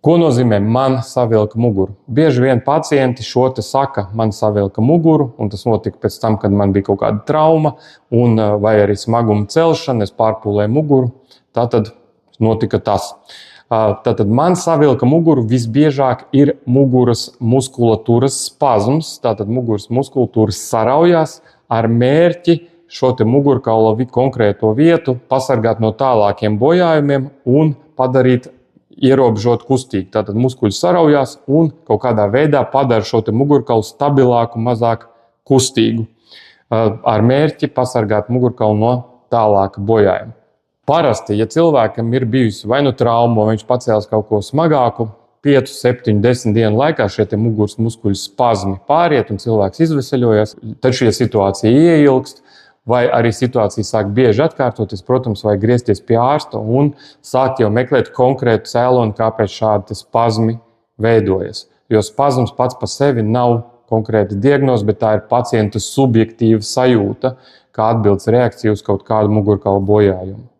Ko nozīmē man savilka muguru? Bieži vien pacienti šo te saka, man savilka muguru, un tas notika pēc tam, kad man bija kaut kāda trauma, vai arī smaguma celšana, es pārpūlēju muguru, tātad notika tas. Tātad man savilka muguru visbiežāk ir muguras muskulatūras spazms, tātad muguras muskulatūras saraujās ar mērķi šo te mugurkaula konkrēto vietu pasargāt no tālākiem bojājumiem un padarīt ierobežot kustīgi. Tātad muskuļi saraujās un kaut kādā veidā padara šo te mugurkaulu stabilāku, mazāk kustīgu, ar mērķi pasargāt mugurkaulu no tālāka bojājuma. Parasti, ja cilvēkam ir bijusi vai nu trauma, vai viņš pacēlis kaut ko smagāku, 5, 7, 10 dienu laikā šie te muguras muskuļu spazmi pāriet un cilvēks izveseļojas, tad šī situācija ieilgst, vai arī situācija sāk bieži atkārtoties, protams, vajag griezties pie ārsta un sākt jau meklēt konkrētu cēloni, kāpēc šādi spazmi veidojas. Jo spazms pats par sevi nav konkrēta diagnoze, bet tā ir pacienta subjektīva sajūta, kā atbildes reakcija uz kaut kādu mugurkaula bojājumu.